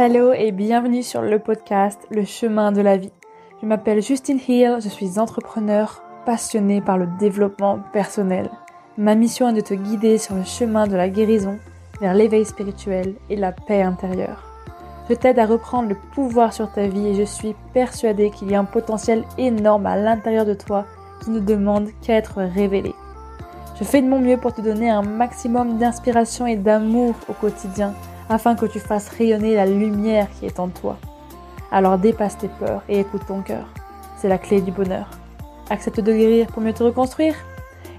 Hello et bienvenue sur le podcast Le chemin de la vie. Je m'appelle Justine Hill, je suis entrepreneur passionnée par le développement personnel. Ma mission est de te guider sur le chemin de la guérison, vers l'éveil spirituel et la paix intérieure. Je t'aide à reprendre le pouvoir sur ta vie et je suis persuadée qu'il y a un potentiel énorme à l'intérieur de toi qui ne demande qu'à être révélé. Je fais de mon mieux pour te donner un maximum d'inspiration et d'amour au quotidien afin que tu fasses rayonner la lumière qui est en toi. Alors dépasse tes peurs et écoute ton cœur. C'est la clé du bonheur. Accepte de guérir pour mieux te reconstruire.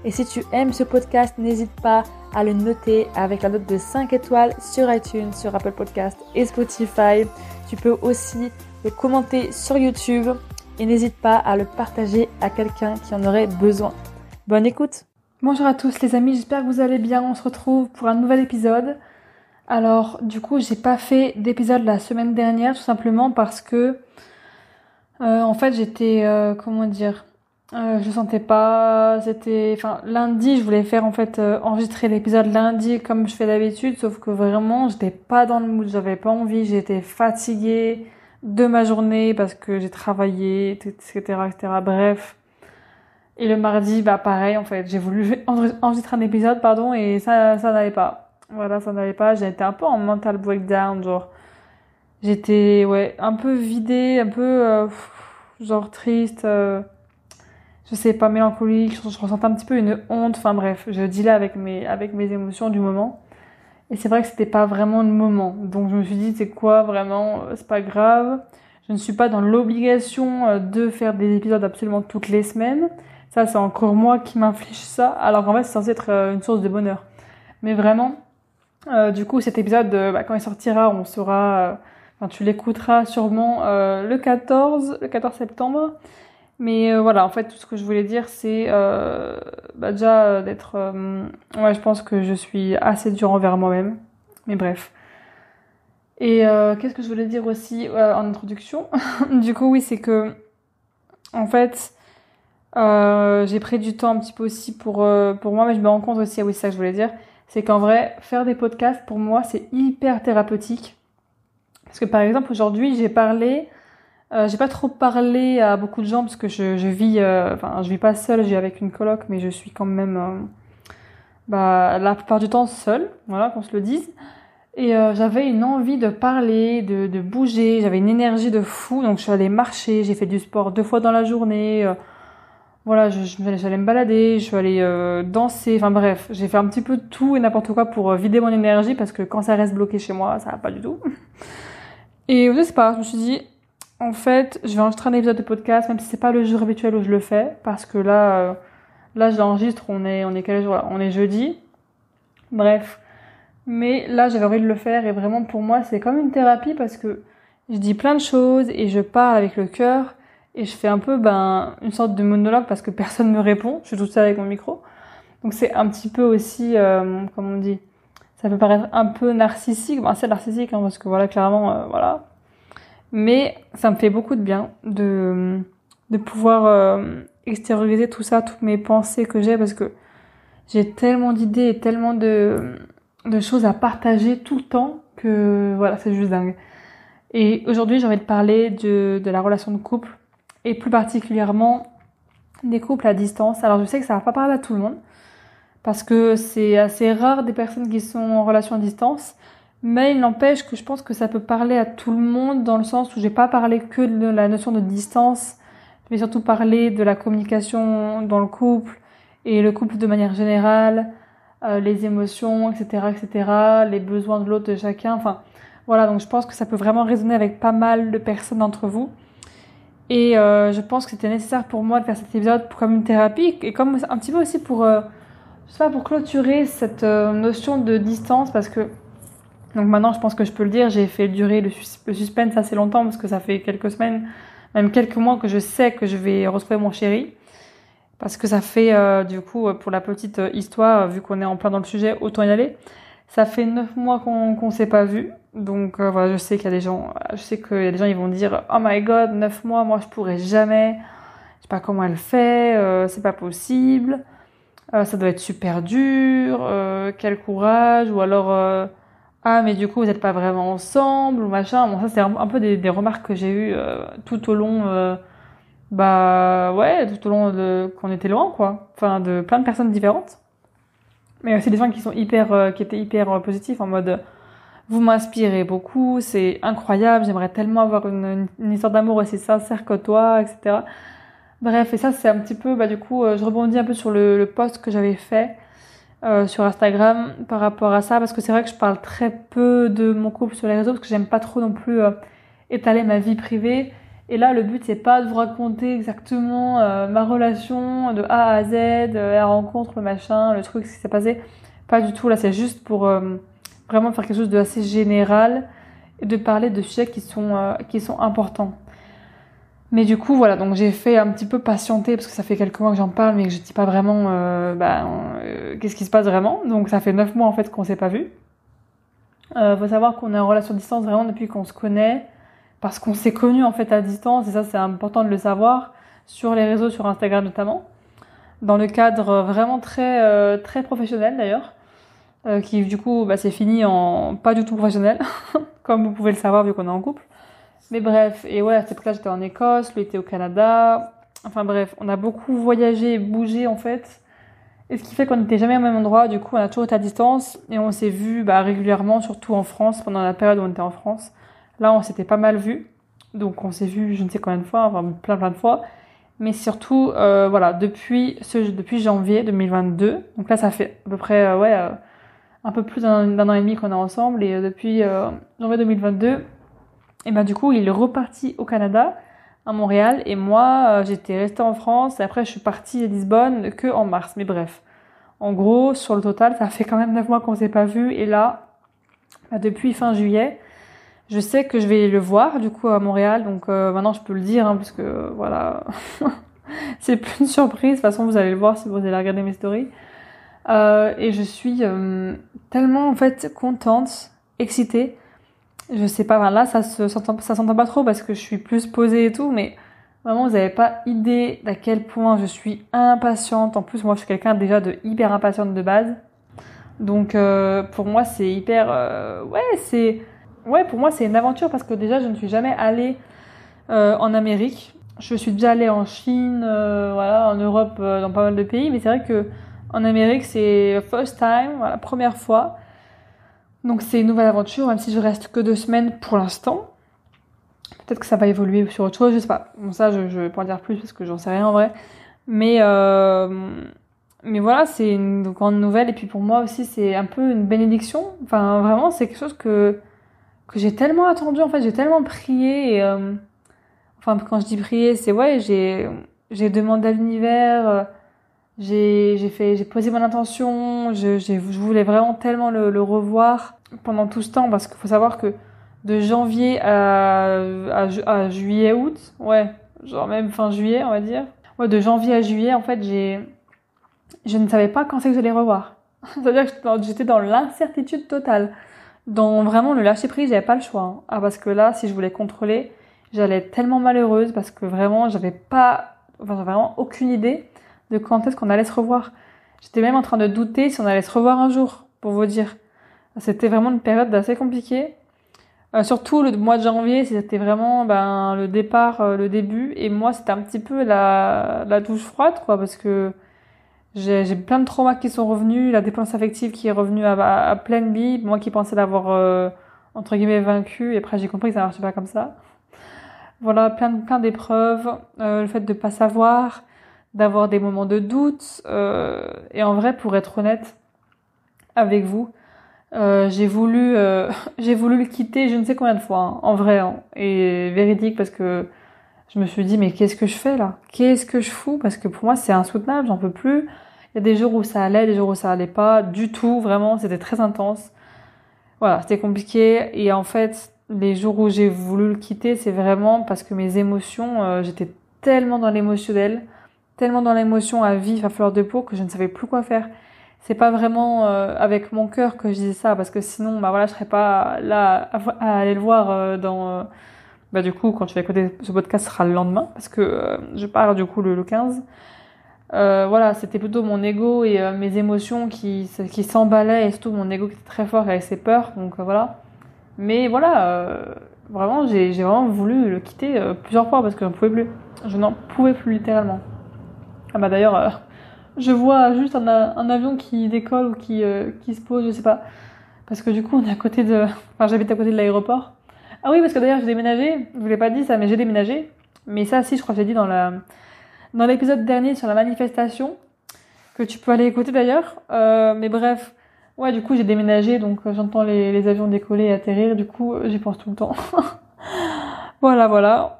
Et si tu aimes ce podcast, n'hésite pas à le noter avec la note de 5 étoiles sur iTunes, sur Apple Podcast et Spotify. Tu peux aussi le commenter sur YouTube et n'hésite pas à le partager à quelqu'un qui en aurait besoin. Bonne écoute! Bonjour à tous les amis, j'espère que vous allez bien. On se retrouve pour un nouvel épisode. Alors du coup j'ai pas fait d'épisode la semaine dernière tout simplement parce que en fait j'étais je sentais pas, lundi je voulais faire enregistrer l'épisode lundi comme je fais d'habitude, sauf que vraiment j'étais pas dans le mood, j'avais pas envie, j'étais fatiguée de ma journée parce que j'ai travaillé, etc. Bref. Et le mardi, pareil, en fait, j'ai voulu enregistrer un épisode, et ça n'allait pas. Voilà, ça n'allait pas. J'étais un peu en mental breakdown, j'étais, un peu vidée, un peu, triste, je sais pas, mélancolique. Je ressentais un petit peu une honte. Enfin bref, je dealais avec mes émotions du moment. Et c'est vrai que c'était pas vraiment le moment. Donc je me suis dit, c'est quoi, vraiment, c'est pas grave. Je ne suis pas dans l'obligation de faire des épisodes absolument toutes les semaines. Ça, c'est encore moi qui m'inflige ça. Alors qu'en fait, c'est censé être une source de bonheur. Mais vraiment, du coup, cet épisode, quand il sortira, on saura... tu l'écouteras sûrement le 14 septembre. Mais voilà, en fait, tout ce que je voulais dire, c'est déjà d'être... je pense que je suis assez dure envers moi-même. Mais bref. Et qu'est-ce que je voulais dire aussi en introduction? Du coup, oui, c'est que... En fait... j'ai pris du temps un petit peu aussi pour moi, mais je me rends compte aussi, c'est ça que je voulais dire, c'est qu'en vrai, faire des podcasts, pour moi, c'est hyper thérapeutique. Parce que par exemple, aujourd'hui, j'ai pas trop parlé à beaucoup de gens, parce que je vis pas seule, je vis avec une coloc, mais je suis quand même, la plupart du temps seule, voilà, qu'on se le dise. Et j'avais une envie de parler, de bouger, j'avais une énergie de fou, donc je suis allée marcher, j'ai fait du sport 2 fois dans la journée, j'allais me balader, je suis allée danser, enfin bref, j'ai fait un petit peu de tout et n'importe quoi pour vider mon énergie parce que quand ça reste bloqué chez moi, ça va pas du tout. Et je sais pas, je me suis dit, en fait, je vais enregistrer un épisode de podcast, même si c'est pas le jour habituel où je le fais, parce que là je l'enregistre, on est quel jour là? On est jeudi. Bref. Mais là, j'avais envie de le faire et vraiment pour moi, c'est comme une thérapie parce que je dis plein de choses et je parle avec le cœur. Et je fais un peu une sorte de monologue parce que personne me répond. Je suis toute seule avec mon micro. Donc c'est un petit peu aussi, comme on dit, ça peut paraître un peu narcissique. C'est narcissique parce que voilà, clairement, voilà. Mais ça me fait beaucoup de bien de pouvoir extérioriser tout ça, toutes mes pensées que j'ai parce que j'ai tellement d'idées et tellement de choses à partager tout le temps que voilà, c'est juste dingue. Et aujourd'hui, j'ai envie de parler de la relation de couple. Et plus particulièrement des couples à distance. Alors je sais que ça va pas parler à tout le monde, parce que c'est assez rare des personnes qui sont en relation à distance, mais il n'empêche que je pense que ça peut parler à tout le monde, dans le sens où j'ai pas parlé que de la notion de distance, je vais surtout parler de la communication dans le couple, et le couple de manière générale, les émotions, etc., les besoins de l'autre, de chacun, voilà, donc je pense que ça peut vraiment résonner avec pas mal de personnes d'entre vous. Et je pense que c'était nécessaire pour moi de faire cet épisode comme une thérapie et comme un petit peu aussi pour clôturer cette notion de distance parce que donc maintenant je pense que je peux le dire, j'ai fait durer le suspense assez longtemps parce que ça fait quelques semaines, même quelques mois que je sais que je vais retrouver mon chéri parce que ça fait du coup pour la petite histoire, vu qu'on est en plein dans le sujet, autant y aller. Ça fait 9 mois qu'on s'est pas vu. Donc voilà, je sais qu'il y a des gens ils vont dire oh my god, 9 mois, moi je pourrais jamais. Je sais pas comment elle fait, c'est pas possible. Ça doit être super dur, quel courage ou alors ah mais du coup vous êtes pas vraiment ensemble ou machin. Bon ça c'est un peu des remarques que j'ai eues tout au long tout au long de qu'on était loin quoi. Enfin de plein de personnes différentes. Mais aussi des gens qui sont qui étaient hyper positifs en mode vous m'inspirez beaucoup, c'est incroyable, j'aimerais tellement avoir une histoire d'amour aussi sincère que toi, etc. Bref, et ça c'est un petit peu, du coup, je rebondis un peu sur le post que j'avais fait sur Instagram par rapport à ça, parce que c'est vrai que je parle très peu de mon couple sur les réseaux, parce que j'aime pas trop non plus étaler ma vie privée. Et là, le but c'est pas de vous raconter exactement ma relation de A à Z, la rencontre, le machin, le truc, ce qui s'est passé. Pas du tout, là c'est juste pour vraiment faire quelque chose de assez général et de parler de sujets qui sont importants. Mais du coup, voilà, donc j'ai fait un petit peu patienter parce que ça fait quelques mois que j'en parle, mais que je dis pas vraiment qu'est-ce qui se passe vraiment. Donc ça fait 9 mois en fait qu'on s'est pas vu. Faut savoir qu'on est en relation à distance vraiment depuis qu'on se connaît, parce qu'on s'est connus en fait à distance, et ça c'est important de le savoir, sur les réseaux, sur Instagram notamment, dans le cadre vraiment très professionnel d'ailleurs, qui du coup c'est fini en pas du tout professionnel, comme vous pouvez le savoir vu qu'on est en couple. Mais bref, et ouais, à cette époque-là, j'étais en Écosse, lui était au Canada. Enfin bref, on a beaucoup voyagé et bougé en fait. Et ce qui fait qu'on n'était jamais au même endroit. Du coup, on a toujours été à distance. Et on s'est vus régulièrement, surtout en France, pendant la période où on était en France. Là, on s'était pas mal vus. Donc on s'est vus je ne sais combien de fois, enfin plein de fois. Mais surtout, depuis janvier 2022. Donc là, ça fait à peu près, un peu plus d'un an et demi qu'on est ensemble. Et depuis janvier 2022... Et du coup, il est reparti au Canada, à Montréal, et moi, j'étais restée en France, et après, je suis partie à Lisbonne que en mars. Mais bref, en gros, sur le total, ça fait quand même 9 mois qu'on s'est pas vu, et là, depuis fin juillet, je sais que je vais le voir, du coup, à Montréal, donc maintenant, je peux le dire, parce que, voilà, c'est plus une surprise, de toute façon, vous allez le voir si vous allez regarder mes stories. Et je suis tellement, en fait, contente, excitée. Je sais pas, là ça s'entend pas trop parce que je suis plus posée et tout, mais vraiment vous avez pas idée d'à quel point je suis impatiente. En plus moi je suis quelqu'un déjà de hyper impatiente de base, donc pour moi c'est hyper pour moi c'est une aventure parce que déjà je ne suis jamais allée en Amérique. Je suis déjà allée en Chine, en Europe, dans pas mal de pays, mais c'est vrai que en Amérique c'est first time, voilà, première fois. Donc c'est une nouvelle aventure, même si je reste que 2 semaines pour l'instant. Peut-être que ça va évoluer sur autre chose, je sais pas. Bon ça je vais pas en dire plus parce que j'en sais rien en vrai. Mais voilà, c'est une grande nouvelle et puis pour moi aussi c'est un peu une bénédiction. Enfin vraiment c'est quelque chose que j'ai tellement attendu en fait, j'ai tellement prié et quand je dis prier, c'est j'ai demandé à l'univers. J'ai posé mon intention, je voulais vraiment tellement le revoir pendant tout ce temps parce qu'il faut savoir que de janvier à juillet, août, genre même fin juillet, on va dire. Ouais, de janvier à juillet, en fait, je ne savais pas quand c'est que je les revoir. C'est-à-dire que j'étais dans l'incertitude totale. Dans vraiment le lâcher prise, j'avais pas le choix. Hein. Ah, parce que là, si je voulais contrôler, j'allais être tellement malheureuse parce que vraiment, j'avais vraiment aucune idée de quand est-ce qu'on allait se revoir. J'étais même en train de douter si on allait se revoir un jour, pour vous dire. C'était vraiment une période assez compliquée. Surtout le mois de janvier, c'était vraiment le départ, le début. Et moi, c'était un petit peu la douche froide, quoi, parce que j'ai plein de traumas qui sont revenus, la dépendance affective qui est revenue à pleine bille. Moi qui pensais l'avoir, entre guillemets, vaincu. Et après, j'ai compris que ça marchait pas comme ça. Voilà, plein d'épreuves. Le fait de pas savoir, d'avoir des moments de doute. Et en vrai, pour être honnête avec vous, j'ai voulu le quitter je ne sais combien de fois, hein, en vrai, hein, et véridique, parce que je me suis dit, mais qu'est-ce que je fais là? Qu'est-ce que je fous? Parce que pour moi, c'est insoutenable, j'en peux plus. Il y a des jours où ça allait, des jours où ça allait pas, du tout, vraiment, c'était très intense. Voilà, c'était compliqué, et en fait, les jours où j'ai voulu le quitter, c'est vraiment parce que mes émotions, j'étais tellement dans l'émotionnel, tellement dans l'émotion à vif, à fleur de peau, que je ne savais plus quoi faire. C'est pas vraiment avec mon cœur que je disais ça, parce que sinon, je serais pas là à aller le voir du coup, quand tu vas écouter ce podcast, ce sera le lendemain, parce que je pars du coup le 15. Voilà, c'était plutôt mon ego et mes émotions qui s'emballaient, et surtout mon ego qui était très fort avec ses peurs, donc voilà. Mais voilà, vraiment, j'ai vraiment voulu le quitter plusieurs fois parce que j'en pouvais plus. Je n'en pouvais plus littéralement. Ah bah d'ailleurs, je vois juste un avion qui décolle ou qui se pose, je sais pas. Parce que du coup, on est à côté de... Enfin, j'habite à côté de l'aéroport. Ah oui, parce que d'ailleurs, j'ai déménagé. Je vous l'ai pas dit ça, mais j'ai déménagé. Mais ça, si, je crois que j'ai dit dans l'épisode dernier sur la manifestation, que tu peux aller écouter d'ailleurs. Mais bref, ouais, du coup, j'ai déménagé, donc j'entends les avions décoller et atterrir. Du coup, j'y pense tout le temps. Voilà, voilà.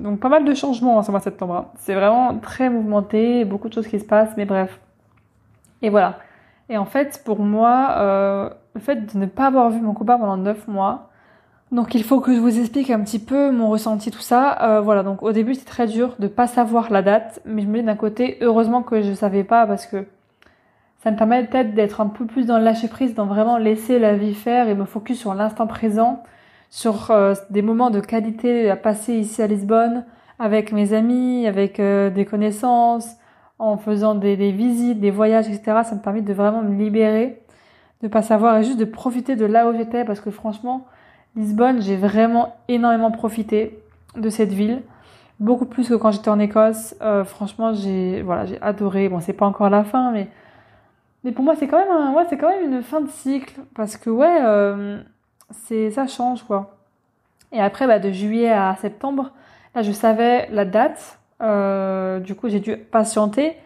Donc pas mal de changements en ce mois de septembre, hein. C'est vraiment très mouvementé, beaucoup de choses qui se passent, mais bref. Et voilà. Et en fait, pour moi, le fait de ne pas avoir vu mon copain pendant 9 mois, donc il faut que je vous explique un petit peu mon ressenti, tout ça. Voilà, donc au début c'était très dur de pas savoir la date, mais je me dis d'un côté, heureusement que je savais pas parce que ça me permet peut-être d'être un peu plus dans le lâcher prise, dans vraiment laisser la vie faire et me focus sur l'instant présent, sur des moments de qualité à passer ici à Lisbonne, avec mes amis, avec des connaissances, en faisant des visites, des voyages, etc. Ça me permet de vraiment me libérer, de pas savoir et juste de profiter de là où j'étais parce que franchement, Lisbonne, j'ai vraiment énormément profité de cette ville. Beaucoup plus que quand j'étais en Écosse. Franchement, j'ai adoré. Bon, c'est pas encore la fin, mais pour moi, c'est quand même c'est quand même une fin de cycle parce que ça change quoi. Et après, bah, de juillet à septembre, là, je savais la date. Du coup, j'ai dû patienter.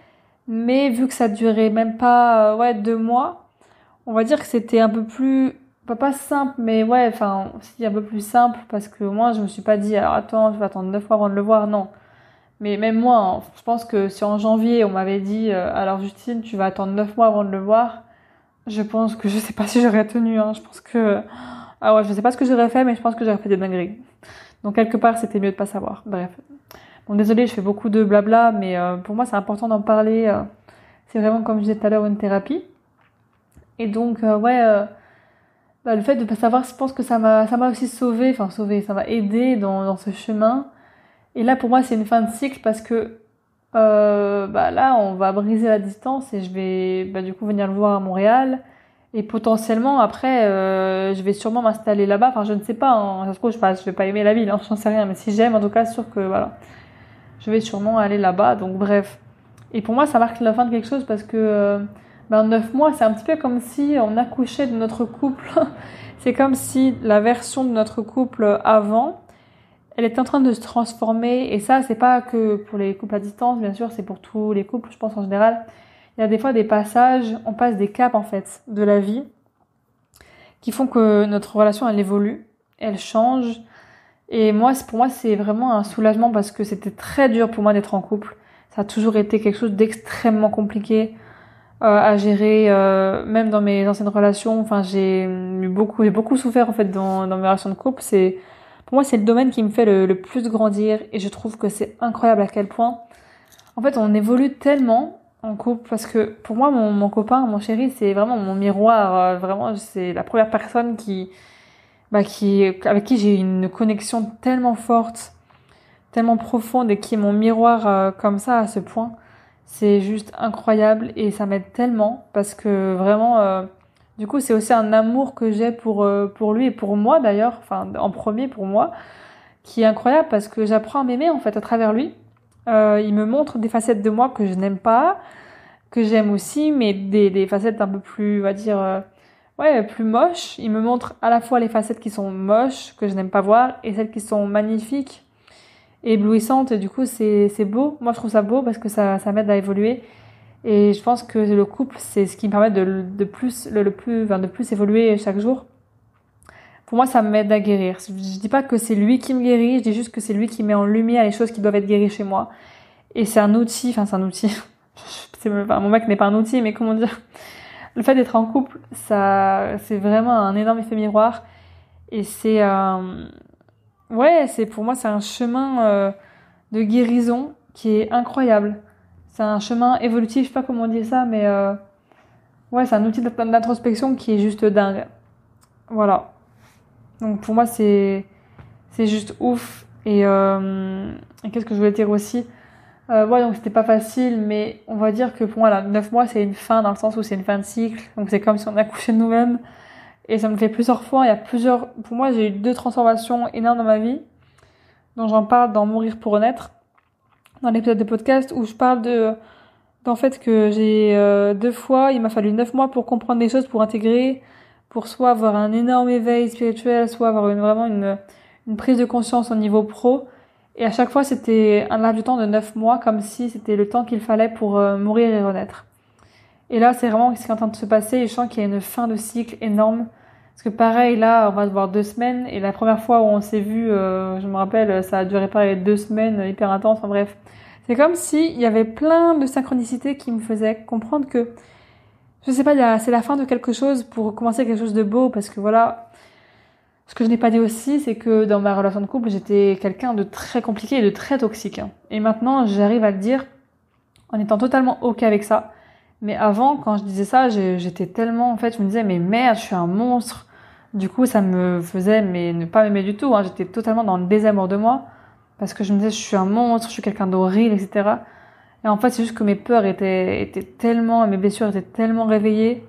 Mais vu que ça durait même pas 2 mois, on va dire que c'était un peu plus pas simple, mais ouais, enfin, si un peu plus simple parce que moi, je me suis pas dit alors attends, je vais attendre 9 mois avant de le voir, non. Mais même moi, hein, je pense que si en janvier on m'avait dit alors Justine, tu vas attendre 9 mois avant de le voir, je pense que je sais pas si j'aurais tenu, hein. Je pense que ah ouais, je sais pas ce que j'aurais fait, mais je pense que j'aurais fait des dingueries. Donc quelque part, c'était mieux de pas savoir. Bref. Bon, désolée, je fais beaucoup de blabla, mais pour moi, c'est important d'en parler. C'est vraiment, comme je disais tout à l'heure, une thérapie. Et donc, le fait de pas savoir, je pense que ça m'a aussi sauvé, ça m'a aidé dans ce chemin. Et là, pour moi, c'est une fin de cycle parce que là, on va briser la distance et je vais du coup venir le voir à Montréal. Et potentiellement, après, je vais sûrement m'installer là-bas. Enfin, je ne sais pas, hein. Ça se trouve, je vais pas aimer la ville, hein, j'en sais rien. Mais si j'aime, en tout cas, sûr que voilà, je vais sûrement aller là-bas. Donc, bref. Et pour moi, ça marque la fin de quelque chose parce que 9 mois, c'est un petit peu comme si on accouchait de notre couple. C'est comme si la version de notre couple avant, elle est en train de se transformer. Et ça, c'est pas que pour les couples à distance, bien sûr, c'est pour tous les couples, je pense en général. Il y a des fois des passages, on passe des caps en fait de la vie qui font que notre relation elle évolue, elle change. Et moi, pour moi, c'est vraiment un soulagement parce que c'était très dur pour moi d'être en couple. Ça a toujours été quelque chose d'extrêmement compliqué à gérer, même dans mes anciennes relations. Enfin, j'ai beaucoup souffert en fait dans mes relations de couple. Pour moi, c'est le domaine qui me fait le plus grandir et je trouve que c'est incroyable à quel point, en fait, on évolue tellement en couple parce que pour moi, mon copain, mon chéri, c'est vraiment mon miroir. Vraiment, c'est la première personne avec qui j'ai une connexion tellement forte, tellement profonde et qui est mon miroir comme ça à ce point. C'est juste incroyable et ça m'aide tellement parce que vraiment, du coup, c'est aussi un amour que j'ai pour lui et pour moi d'ailleurs, enfin en premier pour moi, qui est incroyable parce que j'apprends à m'aimer en fait à travers lui. Il me montre des facettes de moi que je n'aime pas, que j'aime aussi, mais des facettes un peu plus, on va dire, plus moches. Il me montre à la fois les facettes qui sont moches, que je n'aime pas voir, et celles qui sont magnifiques et éblouissantes. Et du coup, c'est beau. Moi, je trouve ça beau parce que ça m'aide à évoluer. Et je pense que le couple, c'est ce qui me permet de plus évoluer chaque jour. Pour moi, ça m'aide à guérir. Je dis pas que c'est lui qui me guérit, je dis juste que c'est lui qui met en lumière les choses qui doivent être guéries chez moi. Et c'est un outil. Mon mec n'est pas un outil, mais comment dire? Le fait d'être en couple, c'est vraiment un énorme effet miroir. Et pour moi, c'est un chemin de guérison qui est incroyable. C'est un chemin évolutif, je sais pas comment on dit ça, mais c'est un outil d'introspection qui est juste dingue. Voilà. Donc pour moi, c'est juste ouf. Et qu'est-ce que je voulais dire aussi? Ouais, donc c'était pas facile, mais on va dire que pour moi, là, 9 mois, c'est une fin dans le sens où c'est une fin de cycle. Donc c'est comme si on accouchait de nous-mêmes. Et ça me fait plusieurs fois. Pour moi, j'ai eu 2 transformations énormes dans ma vie, dont j'en parle dans Mourir pour renaître, dans l'épisode de podcast où je parle d'en fait que j'ai 2 fois, il m'a fallu 9 mois pour comprendre des choses, pour intégrer, pour soit avoir un énorme éveil spirituel, soit avoir vraiment une prise de conscience au niveau pro. Et à chaque fois, c'était un laps de temps de 9 mois, comme si c'était le temps qu'il fallait pour mourir et renaître. Et là, c'est vraiment ce qui est en train de se passer. Et je sens qu'il y a une fin de cycle énorme. Parce que pareil, là, on va se voir 2 semaines. Et la première fois où on s'est vu, je me rappelle, ça a duré pareil 2 semaines, hyper intense. Enfin bref. C'est comme s'il y avait plein de synchronicités qui me faisaient comprendre que, je sais pas, c'est la fin de quelque chose pour commencer quelque chose de beau. Parce que voilà, ce que je n'ai pas dit aussi, c'est que dans ma relation de couple, j'étais quelqu'un de très compliqué et de très toxique. Et maintenant, j'arrive à le dire en étant totalement OK avec ça. Mais avant, quand je disais ça, j'étais tellement, en fait, je me disais, mais merde, je suis un monstre. Du coup, ça me faisait, mais ne pas m'aimer du tout, hein. J'étais totalement dans le désamour de moi. Parce que je me disais, je suis un monstre, je suis quelqu'un d'horrible, etc. Et en fait, c'est juste que mes peurs étaient tellement, mes blessures étaient tellement réveillées,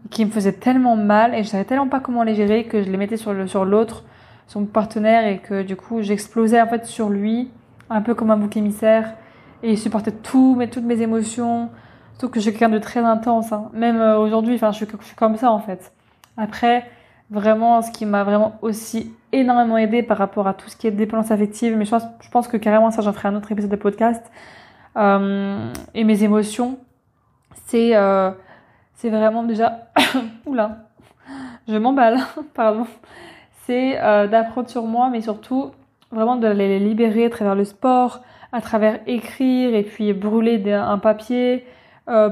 qui me faisaient tellement mal, et je savais tellement pas comment les gérer, que je les mettais sur l'autre, son partenaire, et que du coup, j'explosais, en fait, sur lui, un peu comme un bouc émissaire. Et il supportait toutes mes émotions. Surtout que je suis quelqu'un de très intense, hein. Même aujourd'hui, enfin, je suis comme ça, en fait. Après, vraiment, ce qui m'a vraiment aussi énormément aidé par rapport à tout ce qui est dépendance affective, mais je pense que carrément ça, j'en ferai un autre épisode de podcast, et mes émotions, c'est vraiment déjà, oula, je m'emballe, pardon, c'est d'apprendre sur moi, mais surtout vraiment de les libérer à travers le sport, à travers écrire et puis brûler un papier,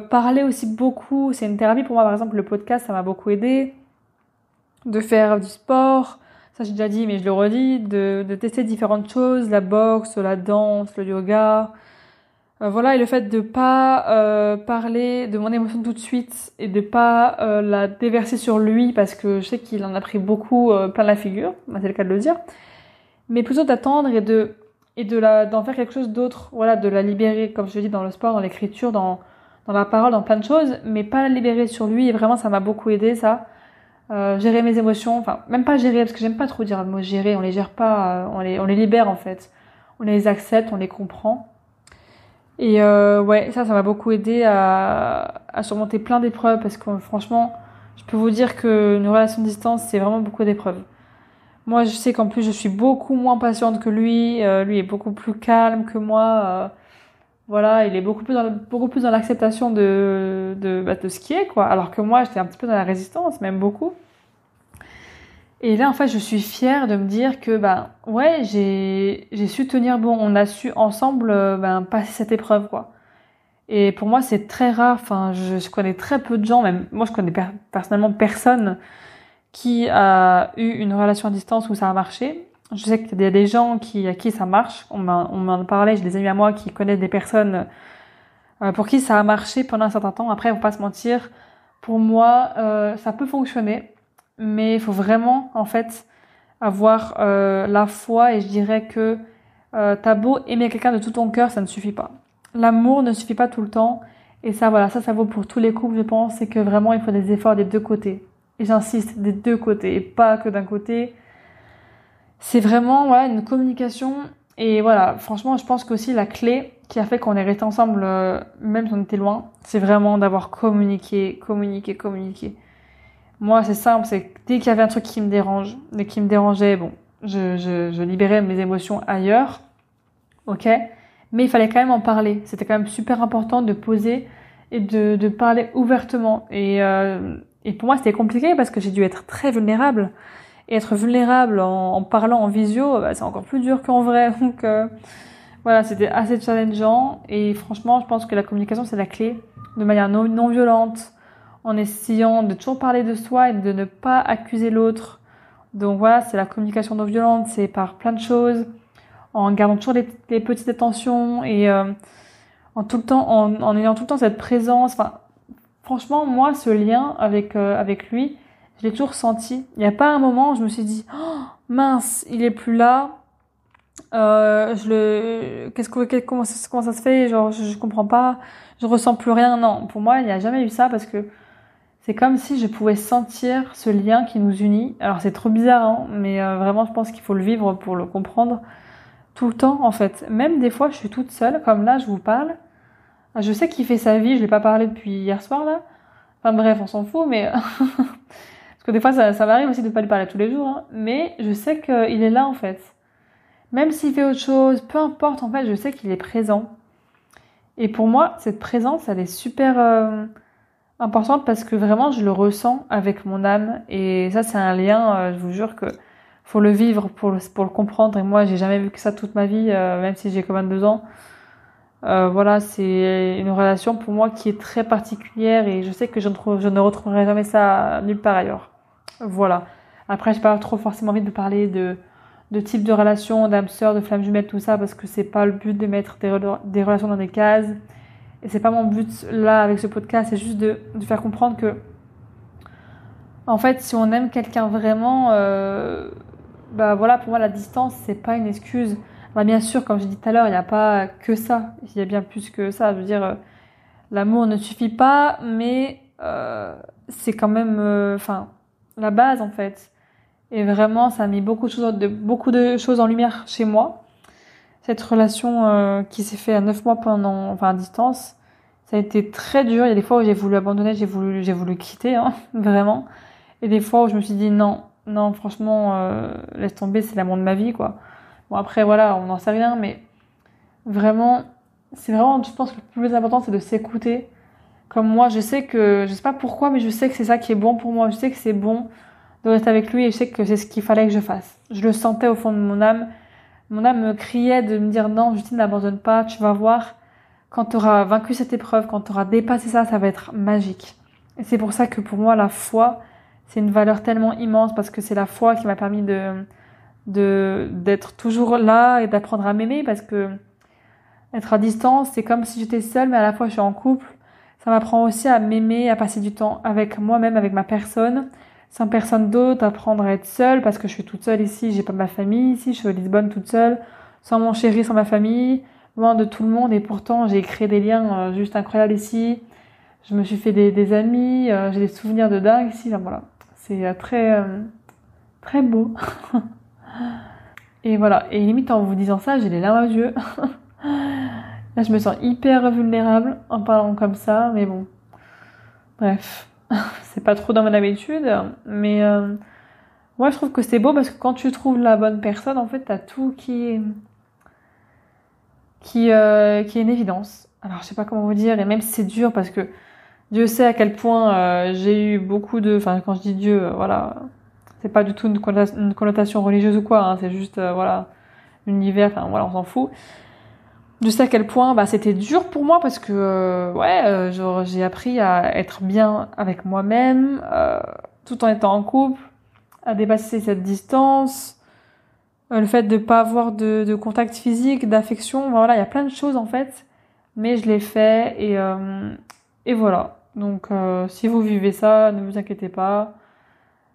parler aussi beaucoup. C'est une thérapie pour moi, par exemple, le podcast, ça m'a beaucoup aidé. De faire du sport, ça j'ai déjà dit, mais je le redis, de tester différentes choses, la boxe, la danse, le yoga. Voilà, et le fait de pas parler de mon émotion tout de suite et de pas la déverser sur lui parce que je sais qu'il en a pris beaucoup plein la figure, c'est le cas de le dire, mais plutôt d'attendre d'en faire quelque chose d'autre, voilà, de la libérer, comme je le dis, dans le sport, dans l'écriture, dans la parole, dans plein de choses, mais pas la libérer sur lui. Et vraiment, ça m'a beaucoup aidé, ça. Gérer mes émotions, enfin même pas gérer parce que j'aime pas trop dire le mot gérer, on les gère pas, on les libère en fait, on les accepte, on les comprend. Et ouais, ça m'a beaucoup aidé à surmonter plein d'épreuves parce que franchement, je peux vous dire que une relation de distance, c'est vraiment beaucoup d'épreuves. Moi, je sais qu'en plus, je suis beaucoup moins patiente que lui. Lui est beaucoup plus calme que moi. Voilà, il est beaucoup plus dans l'acceptation de ce qui est, quoi. Alors que moi, j'étais un petit peu dans la résistance, même beaucoup. Et là, en fait, je suis fière de me dire que, ouais, j'ai su tenir bon. On a su ensemble, passer cette épreuve, quoi. Et pour moi, c'est très rare. Enfin, je connais très peu de gens, même moi, je connais personnellement personne qui a eu une relation à distance où ça a marché. Je sais qu'il y a des gens à qui ça marche. On m'en parlait, j'ai des amis à moi qui connaissent des personnes pour qui ça a marché pendant un certain temps. Après, faut pas se mentir, pour moi, ça peut fonctionner, mais il faut vraiment, en fait, avoir la foi, et je dirais que t'as beau aimer quelqu'un de tout ton cœur, ça ne suffit pas. L'amour ne suffit pas tout le temps, et ça, voilà, ça vaut pour tous les couples, je pense, c'est que vraiment, il faut des efforts des deux côtés. Et j'insiste, des deux côtés, et pas que d'un côté. C'est vraiment, voilà, une communication. Et voilà, franchement, je pense qu'aussi la clé qui a fait qu'on est resté ensemble, même si on était loin, c'est vraiment d'avoir communiqué. Moi, c'est simple, c'est que dès qu'il y avait un truc qui me dérangeait, bon, je libérais mes émotions ailleurs, ok? Mais il fallait quand même en parler. C'était quand même super important de poser et de parler ouvertement. Et pour moi, c'était compliqué parce que j'ai dû être très vulnérable. Et être vulnérable en parlant en visio, c'est encore plus dur qu'en vrai. Donc voilà, c'était assez challengeant. Et franchement, je pense que la communication, c'est la clé. De manière non violente, en essayant de toujours parler de soi et de ne pas accuser l'autre. Donc voilà, c'est la communication non violente, c'est par plein de choses, en gardant toujours les petites attentions et en ayant tout le temps cette présence. Enfin, franchement, moi, ce lien avec lui, je l'ai toujours senti. Il n'y a pas un moment où je me suis dit, oh, mince, il est plus là. Comment ça se fait? Genre, je comprends pas, je ressens plus rien. Non, pour moi, il n'y a jamais eu ça parce que c'est comme si je pouvais sentir ce lien qui nous unit. Alors, c'est trop bizarre, hein, mais vraiment, je pense qu'il faut le vivre pour le comprendre tout le temps, en fait. Même des fois, je suis toute seule, comme là, je vous parle. Je sais qu'il fait sa vie, je l'ai pas parlé depuis hier soir, là. Enfin bref, on s'en fout, mais parce que des fois ça m'arrive aussi de pas lui parler tous les jours, hein. Mais je sais qu'il est là en fait. Même s'il fait autre chose, peu importe en fait, je sais qu'il est présent. Et pour moi, cette présence, elle est super importante parce que vraiment je le ressens avec mon âme. Et ça, c'est un lien, je vous jure que faut le vivre pour le comprendre. Et moi, j'ai jamais vu que ça toute ma vie, même si j'ai que 22 ans. Voilà, c'est une relation pour moi qui est très particulière et je sais que je ne retrouverai jamais ça nulle part ailleurs. Voilà. Après, j'ai pas trop forcément envie de parler de type de relation, d'âme sœur, de flamme jumelle, tout ça, parce que c'est pas le but de mettre des relations dans des cases. Et c'est pas mon but là avec ce podcast, c'est juste de faire comprendre que, en fait, si on aime quelqu'un vraiment, bah voilà, pour moi, la distance, c'est pas une excuse. Bah, bien sûr, comme j'ai dit tout à l'heure, il n'y a pas que ça. Il y a bien plus que ça. Je veux dire, l'amour ne suffit pas, mais c'est quand même, la base en fait. Et vraiment, ça a mis beaucoup de choses en lumière chez moi. Cette relation qui s'est faite à 9 mois à distance, ça a été très dur. Il y a des fois où j'ai voulu abandonner, j'ai voulu quitter, hein, vraiment. Et des fois où je me suis dit non, franchement, laisse tomber, c'est l'amour de ma vie, quoi. Bon, après, voilà, on n'en sait rien, mais vraiment, je pense que le plus important, c'est de s'écouter. Comme moi, je sais pas pourquoi, mais je sais que c'est ça qui est bon pour moi. Je sais que c'est bon de rester avec lui et je sais que c'est ce qu'il fallait que je fasse. Je le sentais au fond de mon âme. Mon âme me criait de me dire non, Justine, n'abandonne pas, tu vas voir. Quand tu auras vaincu cette épreuve, quand tu auras dépassé ça, ça va être magique. Et c'est pour ça que pour moi, la foi, c'est une valeur tellement immense parce que c'est la foi qui m'a permis d'être toujours là et d'apprendre à m'aimer parce que être à distance, c'est comme si j'étais seule, mais à la fois je suis en couple. Ça m'apprend aussi à m'aimer, à passer du temps avec moi-même, avec ma personne, sans personne d'autre, apprendre à être seule parce que je suis toute seule ici, j'ai pas ma famille ici, je suis à Lisbonne toute seule, sans mon chéri, sans ma famille, loin de tout le monde et pourtant j'ai créé des liens juste incroyables ici. Je me suis fait des amis, j'ai des souvenirs de dingue ici, enfin, voilà. C'est très beau. Et voilà, et limite en vous disant ça, j'ai les larmes aux yeux. Là, je me sens hyper vulnérable en parlant comme ça, mais bon. Bref, c'est pas trop dans mon habitude, mais moi je trouve que c'est beau parce que quand tu trouves la bonne personne, en fait, t'as tout qui est une évidence. Alors, je sais pas comment vous dire, et même si c'est dur parce que Dieu sait à quel point j'ai eu beaucoup enfin, quand je dis Dieu, voilà, c'est pas du tout une connotation religieuse ou quoi, hein, c'est juste, voilà, l'univers, enfin, voilà, on s'en fout. Je sais à quel point c'était dur pour moi parce que genre j'ai appris à être bien avec moi-même tout en étant en couple, à dépasser cette distance, le fait de pas avoir de contact physique, d'affection, voilà, il y a plein de choses en fait, mais je l'ai fait et voilà. Donc si vous vivez ça, ne vous inquiétez pas.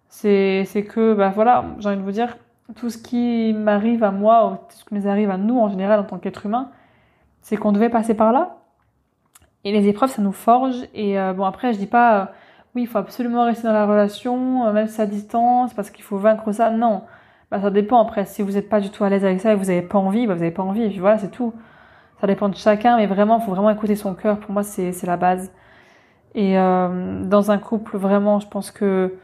C'est que voilà, j'ai envie de vous dire tout ce qui m'arrive à moi ou tout ce qui nous arrive à nous en général en tant qu'être humain, c'est qu'on devait passer par là. Et les épreuves, ça nous forge. Et bon, après, je dis pas, oui, il faut absolument rester dans la relation, même si c'est à distance, parce qu'il faut vaincre ça. Non. Ça dépend. Après, si vous n'êtes pas du tout à l'aise avec ça et que vous n'avez pas envie, vous n'avez pas envie. Et puis voilà, c'est tout. Ça dépend de chacun, mais vraiment, il faut vraiment écouter son cœur. Pour moi, c'est la base. Et dans un couple, vraiment, je pense que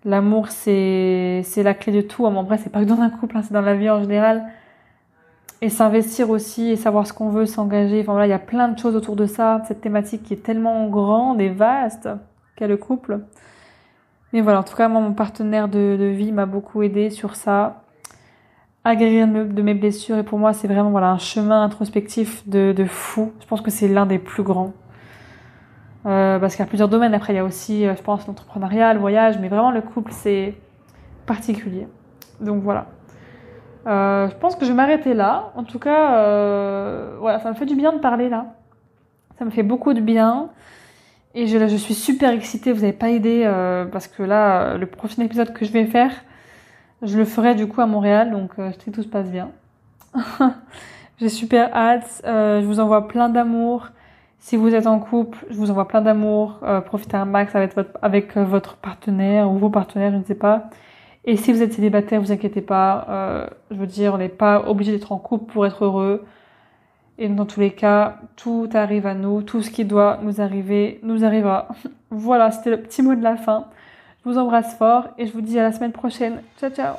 l'amour, c'est la clé de tout. En vrai, c'est pas que dans un couple, hein, c'est dans la vie en général. Et s'investir aussi et savoir ce qu'on veut, s'engager. Enfin voilà, il y a plein de choses autour de ça, cette thématique qui est tellement grande et vaste qu'est le couple. Mais voilà, en tout cas, moi, mon partenaire de vie m'a beaucoup aidé sur ça, à guérir de mes blessures. Et pour moi, c'est vraiment voilà un chemin introspectif de fou. Je pense que c'est l'un des plus grands. Parce qu'il y a plusieurs domaines. Après, il y a aussi, je pense, l'entrepreneuriat, le voyage. Mais vraiment, le couple, c'est particulier. Donc voilà. Je pense que je vais m'arrêter là. En tout cas, voilà, ça me fait du bien de parler là. Ça me fait beaucoup de bien. Et je suis super excitée, vous n'avez pas idée, parce que là, le prochain épisode que je vais faire, je le ferai du coup à Montréal, donc si tout se passe bien. J'ai super hâte. Je vous envoie plein d'amour. Si vous êtes en couple, je vous envoie plein d'amour. Profitez un max avec votre partenaire ou vos partenaires, je ne sais pas. Et si vous êtes célibataire, vous inquiétez pas. Je veux dire, on n'est pas obligé d'être en couple pour être heureux. Et dans tous les cas, tout arrive à nous. Tout ce qui doit nous arriver, nous arrivera. Voilà, c'était le petit mot de la fin. Je vous embrasse fort et je vous dis à la semaine prochaine. Ciao, ciao!